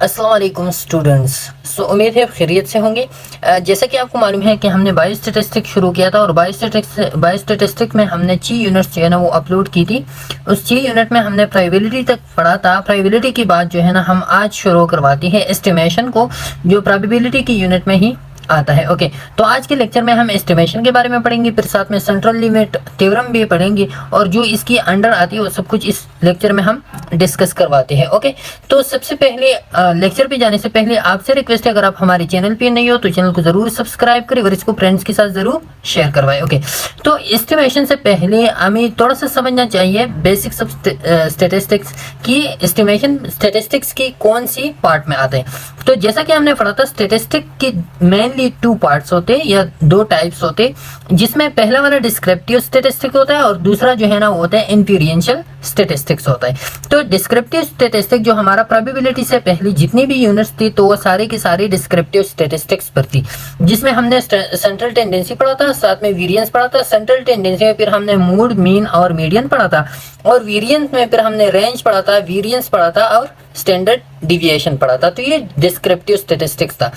अस्सलाम वालेकुम स्टूडेंट्स। उम्मीद है खैरियत से होंगे। जैसा कि आपको मालूम है कि हमने बायोस्टैटिस्टिक शुरू किया था और बायोस्टैटिस्टिक में हमने 6 यूनिट्स जो है ना वो अपलोड की थी। उस 6 यूनिट में हमने प्रोबेबिलिटी तक पढ़ा था। प्रोबेबिलिटी की बात जो है ना हम आज शुरू करवाती है एस्टिमेशन को, जो प्रोबेबिलिटी की यूनिट में ही आता है। ओके, तो आज के लेक्चर में हम एस्टिमेशन के बारे में पढ़ेंगे, फिर साथ में सेंट्रल लिमिट थ्योरम भी पढ़ेंगे और जो इसकी अंडर आती है वो सब कुछ इस लेक्चर में हम डिस्कस करवाते हैं। ओके, तो सबसे पहले लेक्चर पे जाने से पहले आपसे रिक्वेस्ट है, अगर आप हमारे चैनल पे नहीं हो तो चैनल को जरूर सब्सक्राइब करें और इसको फ्रेंड्स के साथ जरूर शेयर करवाएं। ओके, तो एस्टिमेशन से पहले हमें थोड़ा सा समझना चाहिए बेसिक्स ऑफ स्टैटिस्टिक्स की। एस्टिमेशन स्टैटिस्टिक्स की कौन सी पार्ट में आते हैं। तो जैसा कि हमने पढ़ा था, स्टैटिस्टिक के मेनली 2 पार्ट्स होते हैं या 2 टाइप्स होते हैं, जिसमें पहला वाला डिस्क्रिप्टिव स्टैटिस्टिक होता है और दूसरा जो है ना वो होता है इंफेरेंशियल स्टैटिस्टिक्स होता है। तो डिस्क्रिप्टिव स्टैटिस्टिक जो हमारा प्रोबेबिलिटी से पहले जितनी भी यूनिट्स थी तो वो सारे की सारी डिस्क्रिप्टिव स्टैटिस्टिक्स पर थी, जिसमें हमने सेंट्रल टेंडेंसी पढ़ा था, साथ में वेरिएंस पढ़ा था। सेंट्रल टेंडेंसी में फिर हमने मूड, मीन और मीडियन पढ़ा था और वेरिएंस में फिर हमने रेंज पढ़ा था, वेरिएंस पढ़ा था और स्टैंडर्ड डिविएशन पढ़ा था। तो ये डिस्क्रिप्टिव स्टैटिस्टिक्स था।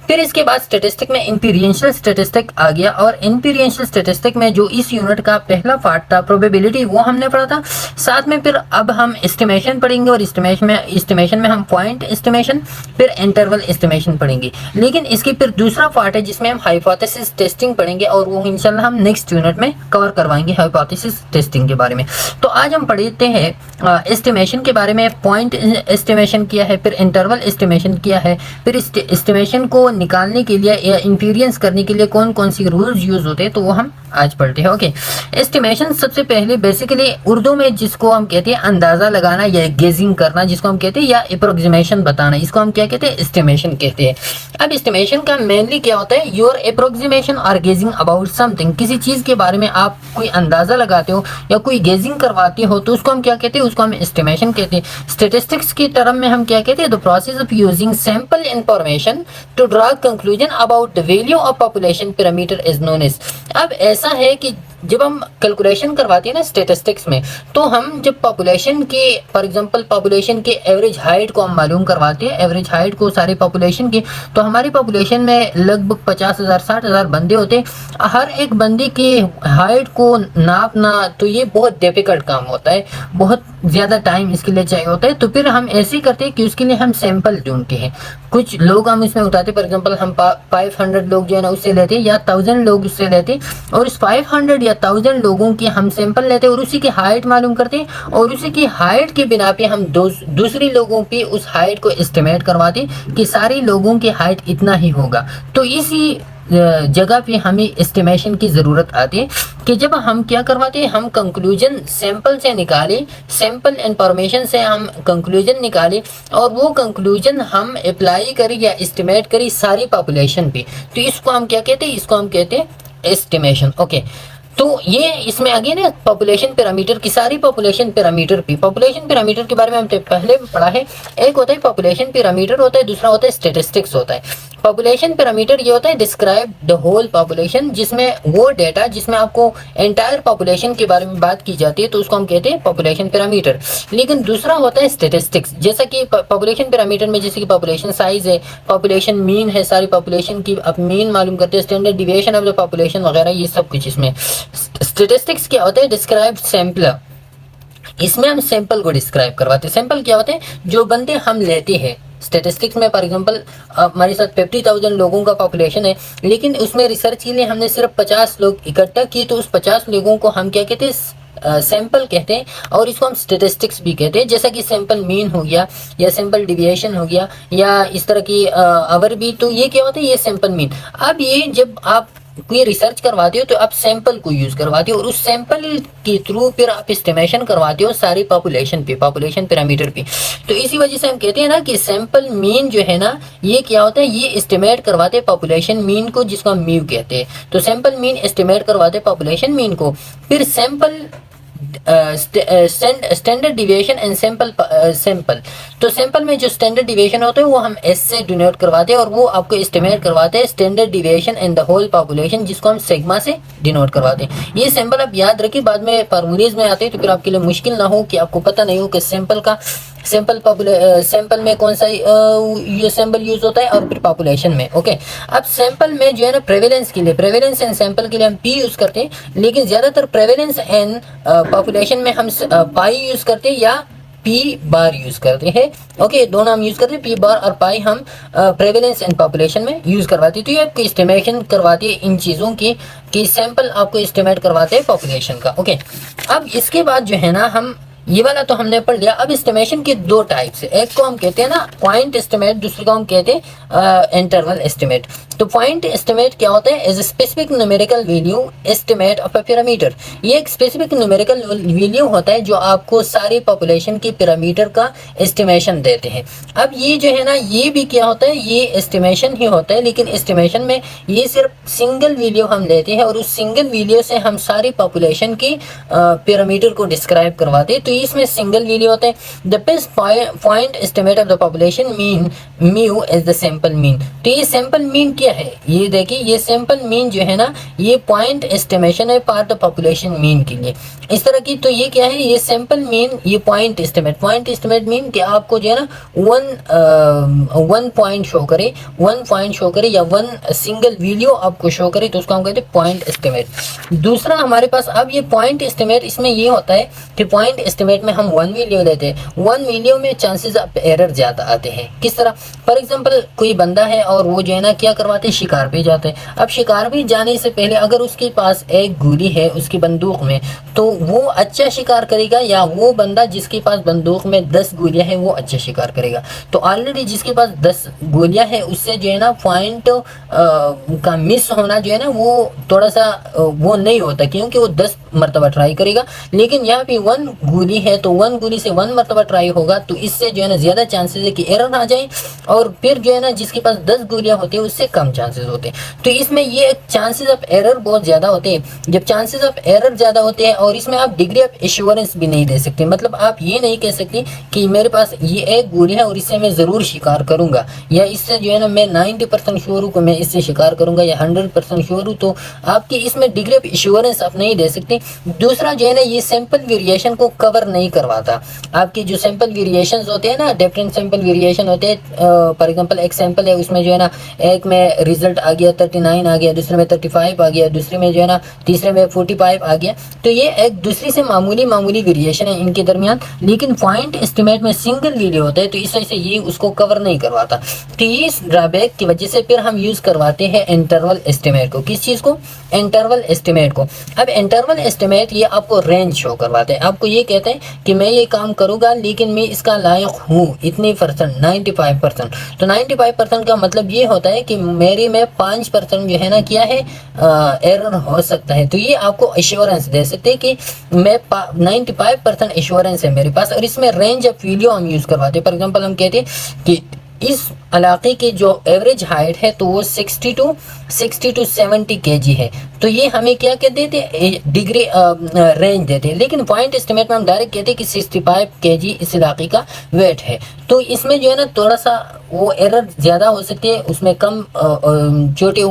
फिर इसके बाद स्टैटिस्टिक में इंफेरेंशियल स्टैटिस्टिक आ गया और इंफेरेंशियल स्टैटिस्टिक में जो इस यूनिट का पहला पार्ट था प्रोबेबिलिटी, वो हमने पढ़ा था। साथ में फिर अब हम एस्टिमेशन पढ़ेंगे और एस्टिमेशन में हम पॉइंट एस्टिमेशन फिर इंटरवल एस्टिमेशन पढ़ेंगे। लेकिन इसकी फिर दूसरा पार्ट है जिसमें हम हाइपोथेसिस टेस्टिंग पढ़ेंगे और वो इंशाल्लाह हम नेक्स्ट यूनिट में कवर करवाएंगे हाइपोथेसिस टेस्टिंग के बारे में। तो आज हम पढ़ते हैं एस्टिमेशन के बारे में। पॉइंट एस्टिमेशन किया है, फिर इंटरवल एस्टिमेशन किया है, फिर एस्टिमेशन को निकालने के लिए या इंफेरेंस करने के लिए कौन कौन सी रूल्स यूज होते हैं तो वो हम आज पढ़ते हैं। ओके, एस्टिमेशन सबसे पहले बेसिकली उर्दू में जिसको हम कहते हैं अंदाजा लगाना या गेजिंग करना, जिसको हम कहते हैं, या अप्रोक्सीमेशन बताना, इसको हम क्या कहते हैं, एस्टिमेशन कहते हैं। अब एस्टिमेशन का मेनली क्या होता है, योर अप्रोक्सीमेशन और गेजिंग अबाउट समथिंग। किसी चीज के बारे में आप कोई अंदाजा लगाते हो या कोई गेजिंग करवाते हो तो उसको हम क्या कहते हैं, उसको हम एस्टिमेशन कहते हैं। स्टैटिस्टिक्स की टर्म में हम क्या कहते हैं, the process of using sample information to draw conclusion about the value of population parameter is known as. अब ऐसा है कि जब हम कैलकुलेशन करवाते हैं ना स्टैटिस्टिक्स में, तो हम जब पॉपुलेशन के, फॉर एग्जांपल पॉपुलेशन के एवरेज हाइट को हम मालूम करवाते हैं, एवरेज हाइट को सारी पॉपुलेशन की, तो हमारी पॉपुलेशन में लगभग 50,000 60,000 बंदे होते हैं। हर एक बंदे के हाइट को नापना तो ये बहुत डिफिकल्ट काम होता है, बहुत ज़्यादा टाइम इसके लिए चाहिए होता है। तो फिर हम ऐसे ही करते हैं कि उसके लिए हम सैंपल ढूंढते हैं। कुछ लोग हम इसमें उठाते हैं, फॉर एग्जांपल हम 500 लोग जो है ना उससे लेते हैं या 1000 लोग उससे लेते हैं और इस 500 या 1000 लोगों की हम सैंपल लेते हैं और उसी की हाइट मालूम करते हैं और उसी की हाइट के बिना पे हम दूसरी लोगों पे उस हाइट को एस्टिमेट करवाते हैं कि सारे लोगों की हाइट इतना ही होगा। तो इसी जगह पे हमें एस्टिमेशन की ज़रूरत आती है कि जब हम क्या करवाते हैं, हम कंक्लूजन सैंपल से निकाले, सैंपल इंफॉर्मेशन से हम कंक्लूजन निकाले और वो कंक्लूजन हम अप्लाई करें या एस्टिमेट करें सारी पॉपुलेशन पे। तो इसको हम क्या कहते हैं, इसको हम कहते हैं एस्टिमेशन। ओके, तो ये इसमें आ गया ना पॉपुलेशन पैरामीटर की, सारी पॉपुलेशन पैरामीटर पे। पॉपुलेशन पैरामीटर के बारे में हमने पहले पढ़ा है। एक होता है पॉपुलेशन पैरामीटर होता है, दूसरा होता है स्टैटिस्टिक्स होता है। पॉपुलेशन पैरामीटर ये होता है डिस्क्राइब द होल पॉपुलेशन, जिसमें वो डेटा जिसमें आपको एंटायर पॉपुलेशन के बारे में बात की जाती है तो उसको हम कहते हैं पॉपुलेशन पैरामीटर। लेकिन दूसरा होता है स्टैटिस्टिक्स, जैसा कि पॉपुलेशन पैरामीटर में जैसे कि पॉपुलेशन साइज है, पॉपुलेशन मीन है, सारी पॉपुलेशन की आप मीन मालूम करते हैं, standard deviation of the population वगैरह, ये सब कुछ इसमें। स्टैटिस्टिक्स क्या होता है, डिस्क्राइब सैंपल, इसमें हम सैंपल को डिस्क्राइब करवाते हैं। सैंपल क्या होते हैं, जो बंदे हम लेते हैं स्टैटिस्टिक्स में। फॉर एग्जांपल हमारे साथ 50,000 लोगों का पॉपुलेशन है, लेकिन उसमें रिसर्च के लिए हमने सिर्फ 50 लोग इकट्ठा किए, तो उस 50 लोगों को हम क्या कहते हैं, सैंपल कहते हैं और इसको हम स्टैटिस्टिक्स भी कहते हैं। जैसा कि सैंपल मीन हो गया या सैंपल डिविएशन हो गया या इस तरह की अवर भी, तो ये क्या होता है, ये सैंपल मीन। अब ये जब आप कोई रिसर्च करवाते हो तो आप सैंपल को यूज करवाते हो और उस सैंपल के थ्रू फिर आप एस्टिमेशन करवाते हो सारी पॉपुलेशन पे, पॉपुलेशन पैरामीटर पे। तो इसी वजह से हम कहते हैं ना कि सैंपल मीन जो है ना, ये क्या होता है, ये एस्टिमेट करवाते हैं पॉपुलेशन मीन को, जिसको हम म्यू कहते हैं। तो सैंपल मीन एस्टिमेट करवाते हैं पॉपुलेशन मीन को। फिर sample standard deviation and sample तो सैंपल में जो स्टैंडर्ड डिविएशन होते हैं वो हम एस से डिनोट करवाते हैं और वो आपको एस्टिमेट करवाते हैं standard deviation in the whole population, जिसको हम सिग्मा से डिनोट करवाते हैं। ये सैंपल आप याद रखिए, बाद में फॉर्मूलेज में आते हैं तो फिर आपके लिए मुश्किल ना हो कि आपको पता नहीं हो कि सैंपल में कौन सा ये सैंपल यूज होता है और फिर पॉपुलेशन में। ओके, अब सैंपल में जो है ना प्रेवेलेंस एंड सैंपल के लिए हम पी यूज करते हैं, लेकिन ज्यादातर प्रेवेलेंस एंड पॉपुलेशन में हम पाई यूज करते हैं या पी बार यूज करते हैं। ओके, दोनों हम यूज करते हैं, पी बार और पाई हम प्रेवेलेंस एंड पॉपुलेशन में यूज करवाते हैं। तो ये आपको एस्टिमेशन करवाती है इन चीजों की कि सैंपल आपको एस्टिमेट करवाते हैं पॉपुलेशन का। ओके, अब इसके बाद जो है ना हम ये वाला तो हमने पढ़ लिया। अब एस्टिमेशन के दो टाइप्स है, एक को हम कहते हैं ना पॉइंट एस्टिमेट, दूसरे को हम कहते हैं इंटरवल एस्टिमेट। तो पॉइंट एस्टिमेट क्या होता है? Is specific numerical value estimate of a parameter. ये एक स्पेसिफिक न्यूमेरिकल वैल्यू होता है जो आपको सारी पॉपुलेशन के पैरामीटर का एस्टिमेशन देते हैं। अब ये जो है ना ये भी क्या होता है, ये एस्टिमेशन ही होता है, लेकिन एस्टिमेशन में ये सिर्फ सिंगल वैल्यू हम लेते हैं और उस सिंगल वैल्यू से हम सारी पॉपुलेशन की पैरामीटर को डिस्क्राइब करवाते हैं। तो इसमें सिंगल वैल्यू होते हैं। The best point estimate of the population mean mu is the sample mean. तो ये सैंपल मीन क्या है? ये देखिए, ये सैंपल मीन जो है ना ये पॉइंट एस्टिमेशन है पार्ट ऑफ पॉपुलेशन मीन के लिए इस तरह की। तो ये क्या है? ये सैंपल मीन, ये पॉइंट एस्टिमेट मीन कि आपको जो है ना वन पॉइंट शो करे या वन सिंगल वैल्यू आपको शो करे, तो उसको हम कहते हैं पॉइंट एस्टिमेट। दूसरा हमारे पास अब ये पॉइंट एस्टिमेट, इसमें ये होता है कि पॉइंट एस्टिमेट में हम वन वैल्यू देते हैं। वन वैल्यू में चांसेस ऑफ एरर ज्यादा आते हैं। किस तरह? फॉर एग्जांपल कोई बंदा है और वो जो है ना क्या करवाते हैं, शिकार पे जाते हैं। अब शिकार पे जाने से पहले अगर उसके पास एक गोली है उसकी बंदूक में, तो वो अच्छा शिकार करेगा या वो बंदा जिसके पास बंदूक में 10 गोलियां हैं वो अच्छा शिकार करेगा? तो ऑलरेडी जिसके पास 10 गोलियां हैं उससे जो है ना पॉइंट का मिस होना जो है ना वो थोड़ा सा वो नहीं होता, क्योंकि वो 10 मरतबा ट्राई करेगा। लेकिन यहाँ पे 1 गोली है तो 1 गोली से 1 मरतबा ट्राई होगा, तो इससे जो है ना ज्यादा चांसेस है कि एरर आ जाए, और फिर जो है ना जिसके पास 10 गोलियां होती है उससे कम चांसेस होते हैं। तो इसमें ये चांसेस ऑफ एरर बहुत ज्यादा होते हैं। जब चांसेस ऑफ एरर ज्यादा होते हैं और इसमें आप डिग्री ऑफ एश्योरेंस भी नहीं दे सकते, मतलब आप ये नहीं कह सकते कि मेरे पास ये एक गोली है और इससे मैं जरूर शिकार करूंगा, या इससे जो है ना मैं 90% श्योर हूँ कि मैं इससे शिकार करूंगा या 100% श्योर हूँ। तो आपकी इसमें डिग्री ऑफ एश्योरेंस आप नहीं दे सकते। दूसरा जो है ना ये सैंपल वेरिएशन को कवर नहीं करवाता। आपके जो सैंपल वेरिएशंस होते हैं ना, डिफरेंट सैंपल वेरिएशन होते हैं। फॉर एग्जांपल एक सैंपल है उसमें जो है ना एक में रिजल्ट आ गया 39 आ गया, दूसरे में 35 आ गया, दूसरे में जो है ना तीसरे में 45 आ गया। तो ये एक दूसरे से मामूली वेरिएशन है इनके दरमियान, लेकिन पॉइंट एस्टिमेट में सिंगल वैल्यू होता है, तो इस वजह से ये उसको कवर नहीं करवाता। तो इस ड्रॉबैक की वजह से फिर हम यूज करवाते हैं इंटरवल एस्टिमेट को। किस चीज को? इंटरवल एस्टिमेट को। अब इंटरवल एस्टिमेट ये आपको रेंज शो करवाते हैं, आपको ये कहते हैं कि मैं ये काम करूंगा लेकिन मैं इसका लायक हूँ इतने परसेंट, 95%। तो 95% का मतलब ये होता है कि मेरे में 5% जो है ना क्या है एरर हो सकता है। तो ये आपको एश्योरेंस दे सकते हैं कि मैं 95% एश्योरेंस है मेरे पास, और इसमें रेंज ऑफ वैल्यू हम यूज करवाते हैं। फॉर एग्जांपल हम कहते हैं कि इस इलाके की जो एवरेज हाइट है तो वो 60 टू 70 kg है, तो ये हमें क्या कहते हैं? डिग्री रेंज देते हैं। लेकिन पॉइंट एस्टिमेट में हम डायरेक्ट कहते हैं कि 65 kg इस इलाके का वेट है। तो इसमें जो है ना थोड़ा सा वो एरर ज्यादा हो सकती है, उसमें कम छोटे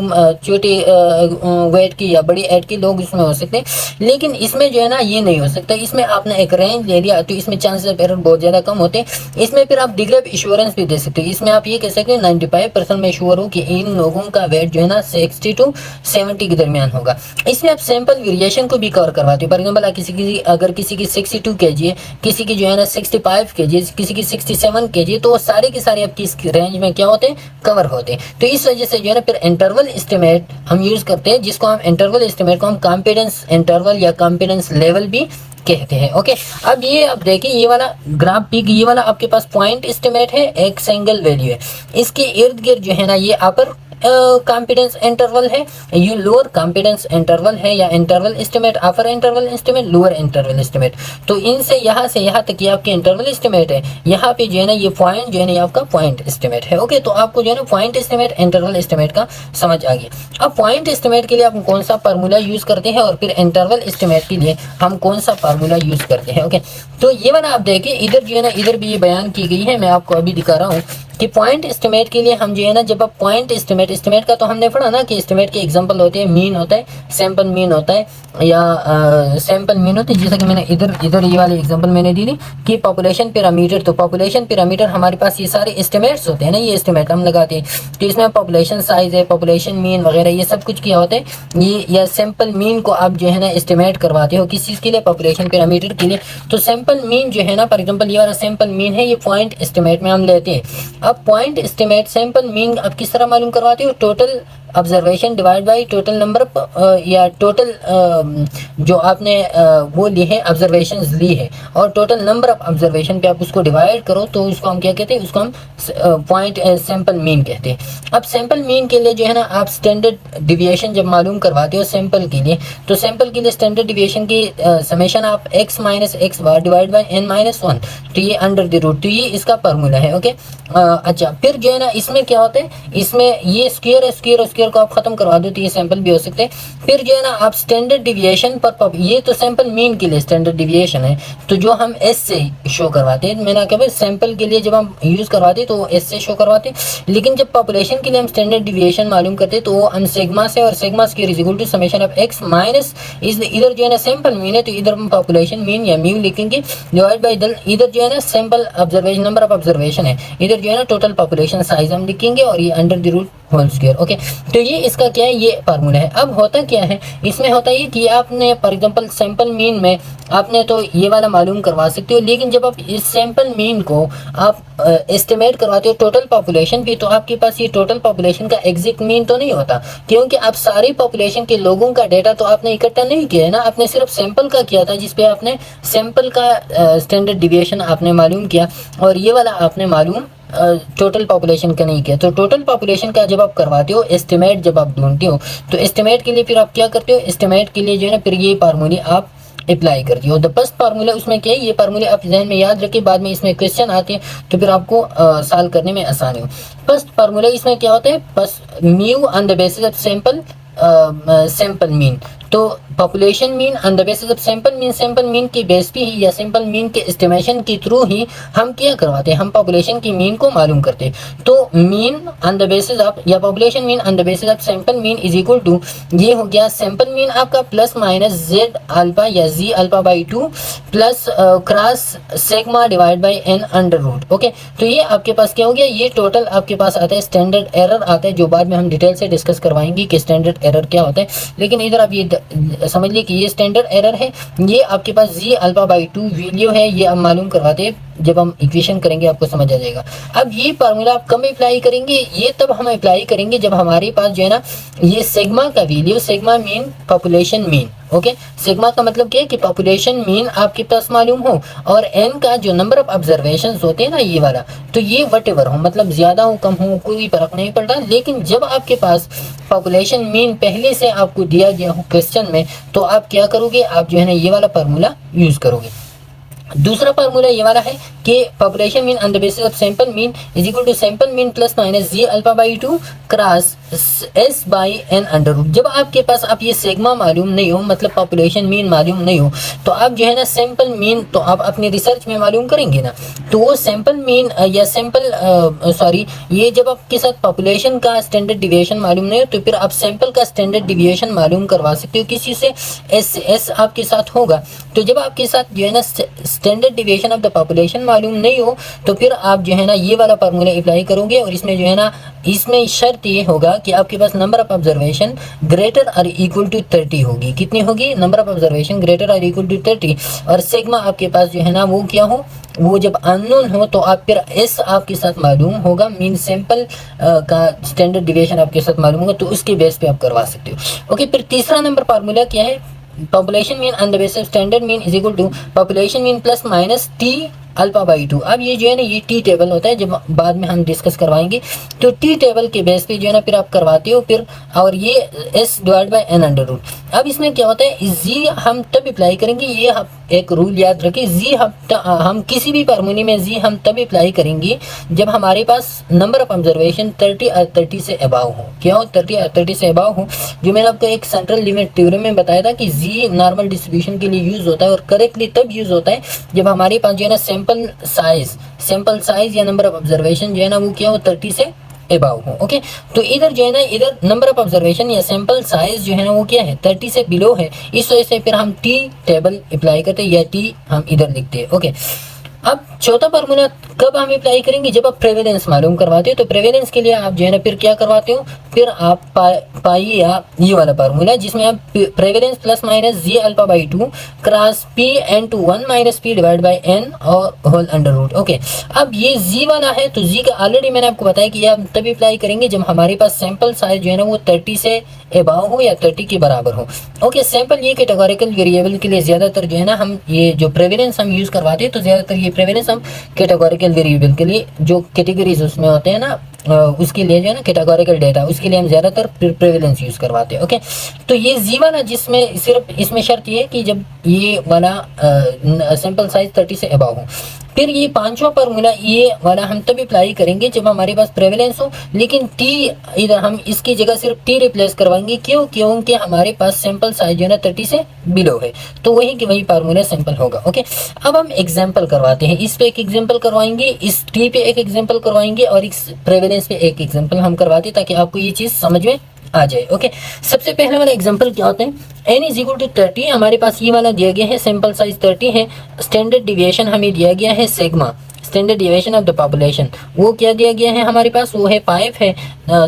वेट की या बड़ी एड के लोग इसमें हो सकते हैं, लेकिन इसमें जो है ना ये नहीं हो सकता। इसमें आपने एक रेंज ले लिया तो इसमें चांसेस ऑफ एरर बहुत ज्यादा कम होते हैं। इसमें फिर आप डिग्री ऑफ एश्योरेंस भी दे सकते हैं। इसमें आप ये कह सकते हैं 95% में श्योर हो कि इन लोगों का वेट जो है ना 60 टू 70 के दरमियान होगा। इसमें आप सैंपल वेरिएशन को भी कवर करवाते हो। फॉर एग्जांपल अगर किसी की 62 kg है, किसी की जो है ना 65 kg, किसी की 67 kg, तो वो सारे के सारे आपकी इस रेंज में क्या होते हैं? कवर होते हैं। तो इस वजह से जो है ना फिर इंटरवल एस्टिमेट हम यूज करते हैं, जिसको हम इंटरवल एस्टिमेट को हम कॉन्फिडेंस इंटरवल या कॉन्फिडेंस लेवल भी कहते हैं। ओके, अब ये आप देखिए ये वाला ग्राफ पिक, ये वाला आपके पास पॉइंट एस्टिमेट है, एक सिंगल वैल्यू है। इसके इर्द गिर्द जो है ना ये अपर कॉन्फिडेंस इंटरवल है, ये लोअर कॉन्फिडेंस इंटरवल है, या interval estimate, upper interval estimate, lower interval estimate. तो इनसे यहाँ से यहाँ तक ये आपके इंटरवल एस्टिमेट है। यहाँ पे जो है ना ये पॉइंट जो है ना ये आपका पॉइंट एस्टिमेट है। ओके, तो आपको जो है ना पॉइंट एस्टिमेट, इंटरवल एस्टिमेट का समझ आ गया। अब पॉइंट एस्टिमेट के लिए आप कौन सा फार्मूला यूज करते हैं और फिर इंटरवल एस्टिमेट के लिए हम कौन सा फार्मूला यूज करते हैं। ओके, तो ये वाला आप देखिए, इधर जो है ना इधर भी ये बयान की गई है, मैं आपको अभी दिखा रहा हूँ कि पॉइंट एस्टिमेट के लिए हम जो है ना, जब आप पॉइंट एस्टिमेट, एस्टिमेट का तो हमने पढ़ा ना कि एस्टिमेट के एग्जांपल होते हैं, मीन होता है, सैंपल मीन होता है, या सैंपल मीन होते हैं। जैसा कि मैंने इधर ये वाले एग्जांपल मैंने दी थी कि पॉपुलेशन पैरामीटर, तो पॉपुलेशन पैरामीटर हमारे पास ये सारे एस्टिमेट्स होते हैं ना, ये एस्टिमेट हम लगाते हैं। तो इसमें पॉपुलेशन साइज है, पॉपुलेशन मीन वगैरह ये सब कुछ क्या होते हैं, ये या सैंपल मीन को आप जो है ना एस्टिमेट करवाते हो किस चीज़ के लिए, पॉपुलेशन पैरामीटर के लिए। तो सैंपल मीन जो है ना, फॉर एग्जांपल ये वाला सैंपल मीन है, ये पॉइंट एस्टिमेट में हम लेते हैं। अब पॉइंट एस्टिमेट सैंपल मीन आप किस तरह मालूम करवाते हो, total observation divide by total number, या टोटल जो आपने वो ली है, ऑब्जर्वेशंस ली है, और टोटल नंबर ऑफ ऑब्जर्वेशन पे आप उसको डिवाइड करो, तो उसको हम क्या कहते हैं, उसको हम पॉइंट सैंपल मीन कहते हैं। अब सैंपल मीन के लिए जो है ना आप स्टैंडर्ड डिविएशन जब मालूम करवाते हो सैंपल के लिए, तो सैंपल के लिए स्टैंडर्ड डिविएशन की समेशन आप x minus x bar divide by n minus 1, तो ये अंडर द रूट, तो ये इसका फार्मूला है। ओके, अच्छा, फिर जो है ना इसमें क्या होता है, इसमें ये स्क्वायर स्क्वायर को आप खत्म करवा दो तो ये सैंपल भी हो सकते हैं। फिर जो है ना आप स्टैंडर्ड डिविएशन पर, ये तो सैंपल मीन के लिए स्टैंडर्ड डिविएशन है, तो जो हम एस से शो करवाते हैं, मैंने कहा सैंपल के लिए जब हम यूज करवाते हैं तो एस से शो करवाते हैं, लेकिन जब पॉपुलेशन के लिए हम स्टैंडर्ड डिविएशन मालूम करते हैं तो वो हम सिग्मा से, और sigma square is equal to summation of X minus, इधर जो है ना सैंपल मीन है तो इधर हम पॉपुलेशन मीन या म्यू लिखेंगे, डिवाइड बाई इधर जो है ना sample observation, number of observation है, इधर जो है ना टोटल पॉपुलेशन साइज हम लिखेंगे, और ये under the root whole square. Okay, तो ये इसका क्या है, ये फार्मूला है। अब होता क्या है, इसमें होता है कि आपने फॉर एग्जांपल सैंपल मीन में आपने तो ये वाला मालूम करवा सकते हो, लेकिन जब आप इस सैंपल मीन को आप एस्टिमेट करवाते हो टोटल पॉपुलेशन भी, तो आपके पास ये टोटल पॉपुलेशन का एग्जैक्ट मीन तो नहीं होता, क्योंकि आप सारी पॉपुलेशन के लोगों का डेटा तो आपने इकट्ठा नहीं किया है ना, आपने सिर्फ सैंपल का किया था, जिसपे आपने सैंपल का स्टैंडर्ड डिविएशन आपने मालूम किया, और ये वाला आपने मालूम टोटल पॉपुलेशन का नहीं किया। तो टोटल पॉपुलेशन का जब आप करवाते हो एस्टिमेट, जब आप ढूंढते हो, तो एस्टिमेट के लिए फिर आप क्या करते हो, एस्टिमेट के लिए जो है ना फिर ये फार्मूले आप अप्लाई करती हो। द फर्स्ट फार्मूला उसमें क्या है, ये फार्मूले आप जहन में याद रखिए, बाद में इसमें क्वेश्चन आते हैं तो फिर आपको सॉल्व करने में आसानी हो। फर्स्ट फार्मूला इसमें क्या होता है, first mu on the basis of sample mean, तो population mean on the basis of sample mean की बेस पे ही, या सैंपल मीन के एस्टिमेशन के थ्रू ही हम क्या करवाते हैं, हम पॉपुलेशन की मीन को मालूम करते हैं। तो mean on the basis of, या population mean on the basis of sample mean is equal to, ये हो गया सैंपल मीन आपका प्लस माइनस जेड अल्फा या G alpha by 2 plus cross sigma divide by N under root. Okay, तो ये आपके पास क्या हो गया, ये टोटल आपके पास आता है, स्टैंडर्ड एरर आता है, जो बाद में हम डिटेल से डिस्कस करवाएंगे कि स्टैंडर्ड एरर क्या होता है, लेकिन इधर आप ये समझ लीजिए कि ये स्टैंडर्ड एरर है, ये आपके पास जी अल्फा बाई 2 वैल्यू है, ये हम मालूम करवाते हैं, जब हम इक्वेशन करेंगे आपको समझ आ जाएगा। अब ये फार्मूला आप कब अप्लाई करेंगे, ये तब हम अप्लाई करेंगे जब हमारे पास जो है ना ये सिग्मा का value, sigma mean population mean, okay, sigma का मतलब क्या है कि पॉपुलेशन मीन आपके पास मालूम हो, और एन का जो नंबर ऑफ ऑब्जर्वेशंस होते हैं ना ये वाला, तो ये वटेवर हो, मतलब ज्यादा हो कम हो कोई फर्क नहीं पड़ता, लेकिन जब आपके पास पॉपुलेशन मीन पहले से आपको दिया गया हो क्वेश्चन में, तो आप क्या करोगे, आप जो है ना ये वाला फार्मूला यूज करोगे। दूसरा फार्मूला ये वाला है कि population mean on the basis of sample mean is equal to sample mean plus minus Z alpha by 2 cross S by N under root. जब आपके पास आप ये सिग्मा मालूम नहीं हो, मतलब पॉपुलेशन मीन मालूम नहीं हो, तो आप जो है ना सैंपल मीन तो आप अपनी रिसर्च में मालूम करेंगे ना, तो वो सैंपल मीन या सैंपल ये जब आपके साथ पॉपुलेशन का स्टैंडर्ड डिविएशन मालूम नहीं हो, तो फिर आप सैंपल का स्टैंडर्ड डिविएशन मालूम करवा सकते हो किसी से, एस आपके साथ होगा। तो जब आपके साथ जो है ना standard deviation of the population मालूम नहीं हो, तो फिर आप जो है ना ये वाला फार्मूला अप्लाई करोगे, और इसमें जो है ना इसमें शर्त ये होगा कि आपके पास नंबर ऑफ ऑब्जर्वेशन ग्रेटर और इक्वल टू 30 होगी। कितनी होगी, नंबर ऑफ ऑब्जर्वेशन ग्रेटर और इक्वल टू 30, और सिग्मा आपके पास जो है ना वो क्या हो, वो जब अननोन हो, तो आप फिर एस आपके साथ मालूम होगा, मीन सैंपल का स्टैंडर्ड डिविएशन आपके साथ मालूम होगा, तो उसके बेस पे आप करवा सकते हो। ओके, फिर तीसरा नंबर फार्मूला क्या है, population mean on the basis of standard mean is equal to population mean plus minus T alpha by 2। अब ये जो है ना ये टी टेबल होता है, जब बाद में हम डिस्कस करवाएंगे। तो टी टेबल के बेस पे जो है ना फिर आप करवाते हो फिर, और ये S divide by N under root. अब इसमें क्या होता है, जी हम तब अप्लाई करेंगे, ये एक रूल याद रखिए, जी हम किसी भी फार्मूले में जी हम तब अप्लाई करेंगे जब हमारे पास नंबर ऑफ ऑब्जर्वेशन 30 और 30 से अबाव हो। क्या हो, 30 और 30 से अबाव हो। जो मैंने आपको एक सेंट्रल लिमिट थ्योरम में बताया था कि जी नॉर्मल डिस्ट्रीब्यूशन के लिए यूज होता है, और करेक्टली तब यूज होता है जब हमारे पास जो है ना सैंपल साइज या नंबर ऑफ ऑब्जर्वेशन जो है ना वो क्या हो, 30 से अबाव हो। ओके, तो इधर जो है ना, इधर नंबर ऑफ ऑब्जर्वेशन या सैंपल साइज जो है ना वो क्या है, 30 से बिलो है। इस वजह से फिर हम टी टेबल अप्लाई करते हैं, या टी हम इधर लिखते हैं। ओके, अब चौथा फार्मूला कब हम अप्लाई करेंगे, जब आप प्रेवेलेंस मालूम करवाते हो। तो प्रेवेलेंस के लिए आप जो है ना फिर क्या करवाते हो, फिर आप पाई या ये वाला फार्मूला जिसमें आप prevalence plus minus Z alpha by 2 cross P into 1 minus P divide by N और होल अंडर रूट। ओके, अब ये जी वाला है, तो जी का ऑलरेडी मैंने आपको बताया कि आप तभी अप्लाई करेंगे जब हमारे पास सैंपल साइज जो है ना वो 30 से अबाव हो या 30 के बराबर हो। ओके, सैंपल ये कैटेगोरिकल वेरिएबल के लिए ज़्यादातर जो है ना हम ये जो प्रेवेलेंस हम यूज़ करवाते हैं, तो ज़्यादातर ये प्रेवेलेंस हम कैटेगोरिकल वेरिएबल के लिए जो कैटेगरीज उसमें होते हैं ना उसके लिए जो है ना कैटेगोरिकल डेटा, उसके लिए हम ज़्यादातर प्रेवेलेंस यूज़ करवाते हैं। ओके, तो ये जी वाला जिसमें सिर्फ इसमें शर्त ये है कि जब ये वाला सैंपल साइज 30 से अबाव हो। फिर ये पांचवा फार्मूला ये वाला हम तब अप्लाई करेंगे जब हमारे पास प्रेवेलेंस हो, लेकिन टी इधर हम इसकी जगह सिर्फ टी रिप्लेस करवाएंगे। क्यों, क्योंकि हमारे पास सैंपल साइज जो है ना 30 से बिलो है, तो वही कि वही फार्मूला सिंपल होगा। ओके, अब हम एग्जाम्पल करवाते हैं। इस पे एक एग्जाम्पल करवाएंगे, इस टी पे एक एग्जाम्पल करवाएंगे, और इस प्रेवेलेंस पे एक एग्जाम्पल हम करवाते हैं ताकि आपको ये चीज़ समझ में आ जाए। ओके, सबसे पहले वाला एग्जांपल क्या होता है, n इज इक्वल टू 30। हमारे पास ये वाला दिया गया है, सैंपल साइज 30 है, स्टैंडर्ड डिविएशन हमें दिया गया है sigma, standard deviation of the population वो क्या दिया गया है हमारे पास, वो है 5 है।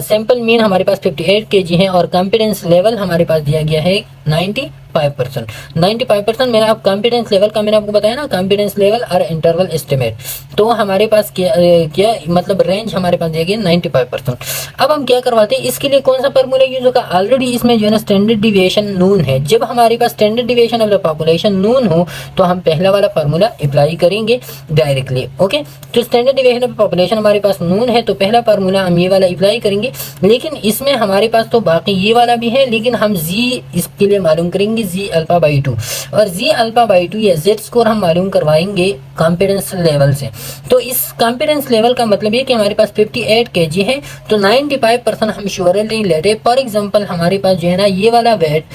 सैंपल मीन हमारे पास 58 kg है, और कॉन्फिडेंस लेवल हमारे पास दिया गया है 95%। 95% मैंने आप कॉन्फिडेंस लेवल का मैंने आपको बताया ना, कॉन्फिडेंस लेवल और इंटरवल एस्टिमेट, तो हमारे पास क्या मतलब रेंज हमारे पास दिया गया 95%। अब हम क्या करवाते हैं, इसके लिए कौन सा फार्मूला यूज होगा, ऑलरेडी इसमें जो है ना स्टैंडर्ड डिविएशन नून है। जब हमारे पास standard deviation of the population known हो तो हम पहला वाला फार्मूला अप्लाई करेंगे डायरेक्टली। ओके, तो स्टैंडर्ड डिविएशन ऑफ पॉपुलेशन हमारे पास नून है, तो पहला फार्मूला हम ये वाला अप्लाई करेंगे। लेकिन इसमें हमारे पास तो बाकी ये वाला भी है, लेकिन हम जी इसके लिए मालूम करेंगे जी अल्फा बाई 2, और जी अल्फा बाई 2 या जेड स्कोर हम मालूम करवाएंगे कॉन्फिडेंस लेवल से। तो इस कॉन्फिडेंस लेवल का मतलब ये कि हमारे पास 58 kg है, तो 95% हम श्योरली लेते। फॉर एग्जांपल हमारे पास जो है ना ये वाला वेट,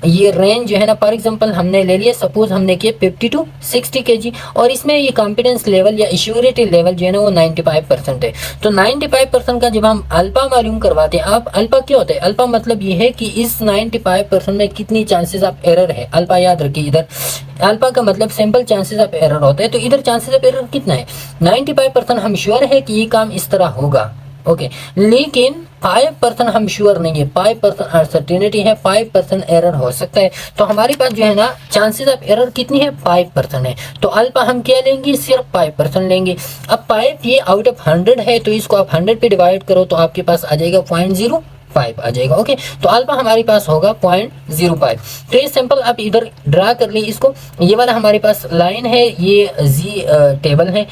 ये रेंज जो है ना, फॉर एग्जांपल हमने ले लिया, सपोज हमने किया 50 to 60 kg, और इसमें ये कॉन्फिडेंस लेवल या एश्योरिटी लेवल जो है ना वो 95% है। तो 95% का जब हम अल्फा मालूम करवाते हैं, आप अल्फा क्या होता है, अल्फा मतलब ये है कि इस 95% में कितनी चांसेस ऑफ एरर है। अल्फा याद रखिए, इधर अल्फा का मतलब सैंपल चांसेस ऑफ एरर होता है, तो इधर चांसेस ऑफ एरर कितना है 95%। हम श्योर है कि ये काम इस तरह होगा। ओके, लेकिन 5% हम श्योर नहीं है, 5% अनसर्टेनिटी है, 5% एरर हो सकता है। तो हमारे पास जो है ना चांसेस ऑफ एरर कितनी है, 5% है। तो अल्फा हम क्या लेंगे, सिर्फ 5% लेंगे। अब 5 ये आउट ऑफ 100 है, तो इसको आप 100 पे डिवाइड करो तो आपके पास आ जाएगा 0.05 आ जाएगा। ओके, तो अल्फा हमारे पास होगा 0.05। तो ये सिंपल आप इधर ड्रा कर ली इसको। ये वाला हमारे पास लाइन है, ये जी टेबल है,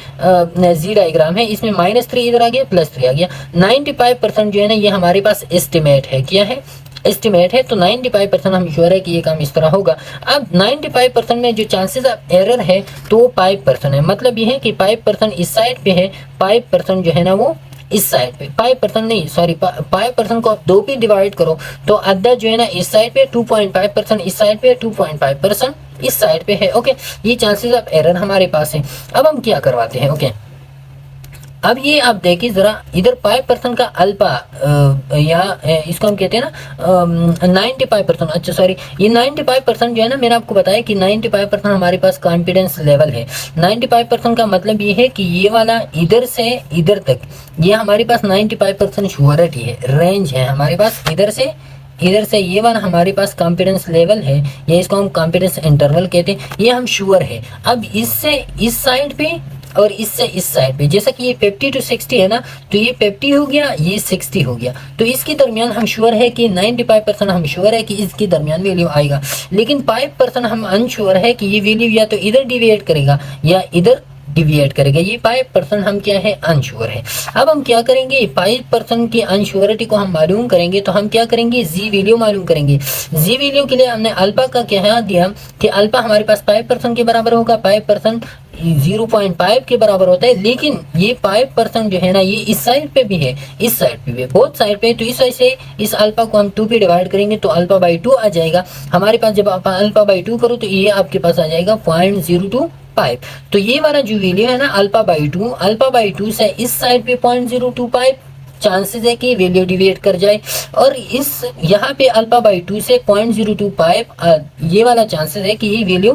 जी डायग्राम है, इसमें -3 इधर आ गया, +3 आ गया। 95% जो है ना ये हमारे पास एस्टिमेट है, क्या है, एस्टिमेट है। तो 95% हम श्योर है कि ये काम इस तरह होगा। अब 95% में जो चांसेस ऑफ एरर है तो वो 5% है। मतलब ये है कि 5% इस साइड पे है, 5% जो है ना वो इस साइड पे, 5% नहीं सॉरी 5% को आप 2 पे डिवाइड करो तो अद्धा जो है ना इस साइड पे, 2.5% इस साइड पे, 2.5% इस साइड पे है। ओके, ये चांसेस ऑफ एरर हमारे पास है। अब हम क्या करवाते हैं, ओके, अब ये आप देखिए जरा, इधर 5% का अल्फा या इसको हम कहते हैं ना 95%, अच्छा सॉरी, ये 95% जो है ना, मैंने आपको बताया कि 95% हमारे पास कॉन्फिडेंस लेवल है। 95% का मतलब ये है कि ये वाला इधर से इधर तक ये हमारे पास 95% श्योरिटी है, रेंज है हमारे पास। इधर से ये वाला हमारे पास कॉन्फिडेंस लेवल है, या इसको हम कॉन्फिडेंस इंटरवल कहते हैं, ये हम श्योर है। अब इससे इस साइड पे और इससे इस साइड पे, जैसा कि ये 50 to 60 है ना, तो ये 50 हो गया, ये 60 हो गया, तो इसके दरमियान हम श्योर है कि 95% हम श्योर है कि इसके दरमियान वैल्यू आएगा। लेकिन 5% हम अनश्योर है कि ये वैल्यू या तो इधर डिविएट करेगा या इधर डिविएट करेगा। ये 5% हम क्या है, अनश्योर है। अब हम क्या करेंगे, 5% की अनश्योरिटी को हम मालूम करेंगे तो हम क्या करेंगे, जी वैल्यू मालूम करेंगे। जी वैल्यू के लिए हमने अल्फा का क्या दिया कि अल्फा हमारे पास 5% के बराबर होगा। 5% 0.5 के बराबर होता है, लेकिन ये 5% जो है ना ये इस साइड पे भी है, इस साइड पे भी है, बोथ साइड पे। तो इस वजह से इस अल्फा को हम 2 पे डिवाइड करेंगे तो अल्फा बाई 2 आ जाएगा हमारे पास। जब आप अल्फा बाई 2 करो तो ये आपके पास आ जाएगा 0.025। तो ये वाला जो वैल्यू है ना अल्फा बाई 2 से इस साइड पे 0.025 चांसेस है कि वैल्यू डिविएट कर जाए, और इस यहाँ पे अल्फा बाई 2 से 0.025 ये वाला चांसेस है कि ये वैल्यू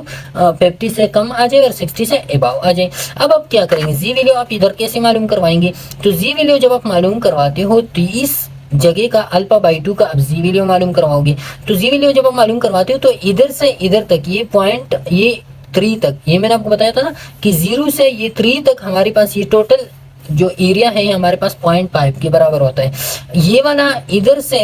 50 से कम आ जाए और 60 से अबाव आ जाए। अब आप क्या करेंगे, जी वैल्यू आप इधर कैसे मालूम करवाएंगे, तो जी वैल्यू जब आप मालूम करवाते हो तो इस जगह का अल्फा बाई 2 का आप जी वैल्यू मालूम करवाओगे। तो जी वैल्यू जब आप मालूम करवाते हो तो इधर से इधर तक ये पॉइंट, ये 3 तक, ये मैंने आपको बताया था ना कि 0 से ये 3 तक हमारे पास ये टोटल जो एरिया है हमारे पास 0.5 के बराबर होता है। ये वाला इधर से